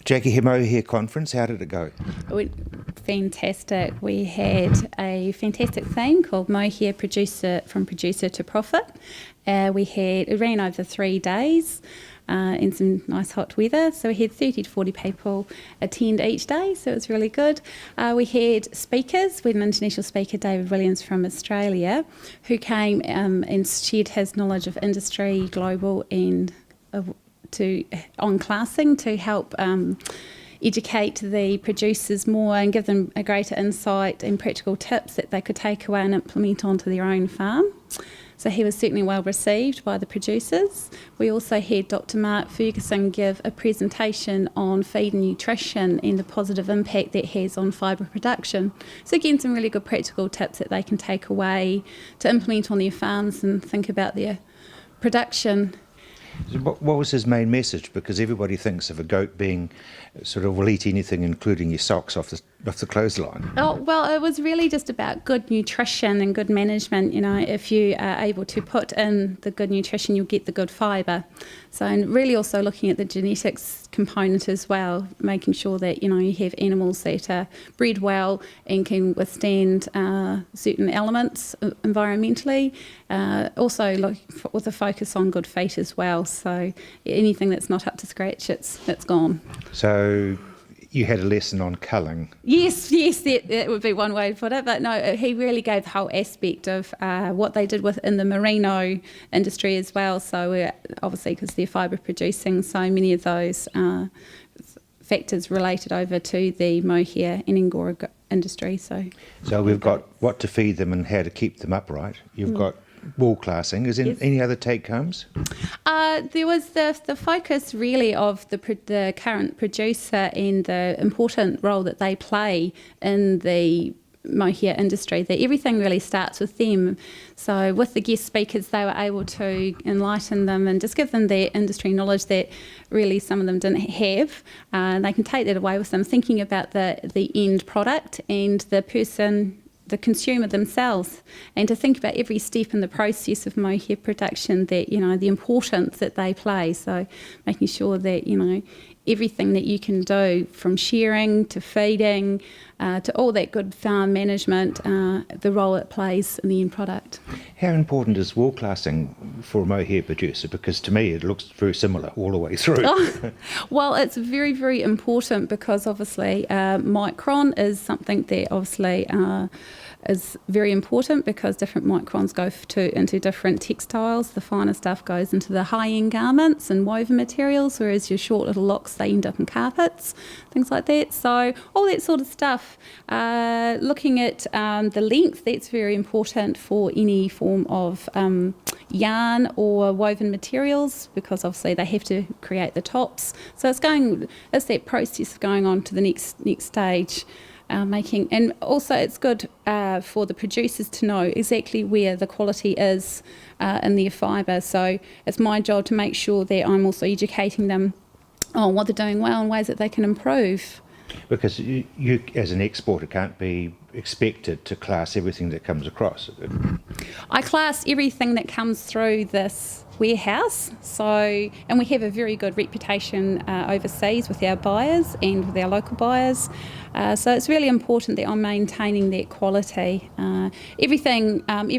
Jackie, Mohair conference, how did it go? It went fantastic. We had a fantastic theme called Mohair from Producer to Profit. It ran over 3 days in some nice hot weather. So we had 30 to 40 people attend each day, so it was really good. We had speakers. We had an international speaker, David Williams from Australia, who came and shared his knowledge of industry, global and on classing to help educate the producers more and give them a greater insight and practical tips that they could take away and implement onto their own farm. So he was certainly well received by the producers. We also had Dr. Mark Ferguson give a presentation on feed and nutrition and the positive impact that has on fibre production. So again, some really good practical tips that they can take away to implement on their farms and think about their production. What was his main message? Because everybody thinks of a goat being sort of will eat anything, including your socks off the clothesline. Oh, well, it was really just about good nutrition and good management. You know, if you are able to put in the good nutrition, you'll get the good fibre. So, and really also looking at the genetics component as well, making sure that, you know, you have animals that are bred well and can withstand certain elements environmentally. Also with a focus on good feed as well. So anything that's not up to scratch, it's gone. So you had a lesson on culling. Yes, that would be one way to put it. But no, he really gave the whole aspect of what they did within the merino industry as well. So obviously, because they're fibre producing, so many of those factors related over to the mohair and angora industry. So we've got what to feed them and how to keep them upright. You've got wool classing. Is there any other take-homes? There was the focus really of the current producer and the important role that they play in the mohair industry, that everything really starts with them. So with the guest speakers, they were able to enlighten them and just give them their industry knowledge that really some of them didn't have. They can take that away with them, thinking about the end product and the consumer themselves, and to think about every step in the process of mohair production, that, you know, the importance that they play. So making sure that, you know, everything that you can do from shearing to feeding to all that good farm management, the role it plays in the end product. How important is wool classing for a mohair producer? Because to me it looks very similar all the way through. Well, it's very, very important because obviously micron is something that obviously is very important, because different microns go into different textiles. The finer stuff goes into the high-end garments and woven materials, whereas your short little locks, they end up in carpets, things like that. So all that sort of stuff. Looking at the length, that's very important for any form of yarn or woven materials, because obviously they have to create the tops. So it's that process of going on to the next stage. And also it's good for the producers to know exactly where the quality is in their fibre. So it's my job to make sure that I'm also educating them on what they're doing well and ways that they can improve. Because you as an exporter can't be expected to class everything that comes across. I class everything that comes through this warehouse, and we have a very good reputation overseas with our buyers and with our local buyers, so it's really important that I'm maintaining that quality. Every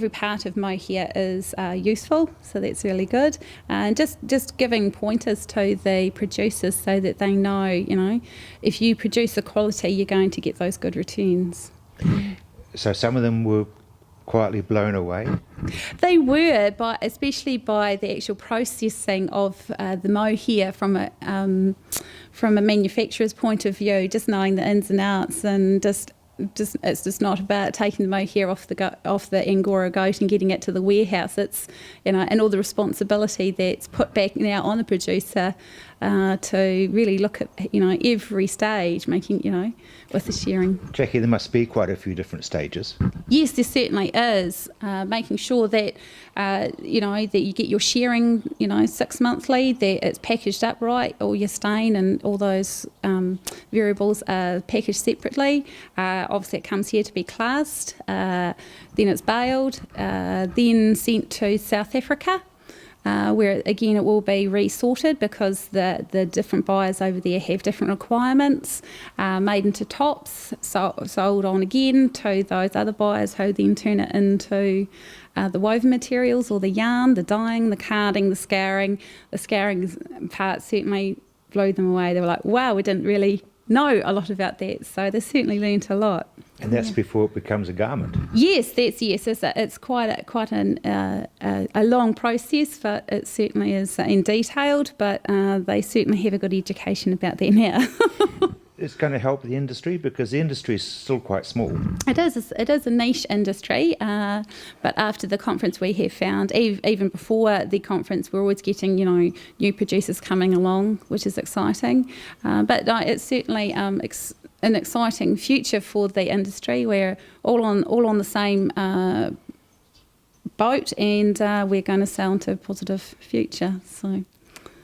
part of mohair is useful, so that's really good, and just giving pointers to the producers so that they know, you know, if you produce the quality, you're going to get those good returns. So some of them were quietly blown away? They were, especially by the actual processing of the mohair from a manufacturer's point of view, just knowing the ins and outs, and it's just not about taking the mohair off the Angora goat and getting it to the warehouse. It's, you know, and all the responsibility that's put back now on the producer to really look at, you know, every stage, making, you know, with the shearing. Jackie, there must be quite a few different stages. Yes, there certainly is. Making sure that, you know, that you get your shearing, you know, 6 monthly, that it's packaged up right, all your stain and all those variables are packaged separately. Obviously it comes here to be classed, then it's baled, then sent to South Africa. where again it will be resorted because the different buyers over there have different requirements, made into tops, sold on again to those other buyers who then turn it into the woven materials or the yarn, the dyeing, the carding, the scouring. The scouring part certainly blew them away. They were like, wow, we didn't really know a lot about that. So they certainly learnt a lot. And that's before it becomes a garment. Yes, it's quite a long process, but it certainly is and detailed. But they certainly have a good education about that now. It's going to help the industry because the industry is still quite small. It is a niche industry, but after the conference we have found, even before the conference, we're always getting new producers coming along, which is exciting. But it's certainly an exciting future for the industry. We're all on the same boat, and we're going to sail into a positive future. So,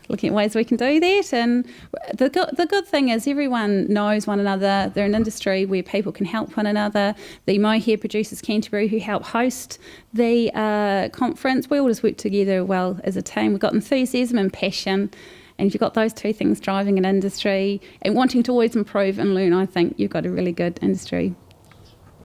looking at ways we can do that, and the good thing is everyone knows one another. They're an industry where people can help one another. The Mohair producers Canterbury, who help host the conference, we all just work together well as a team. We've got enthusiasm and passion, and if you've got those two things driving an industry and wanting to always improve and learn, I think you've got a really good industry.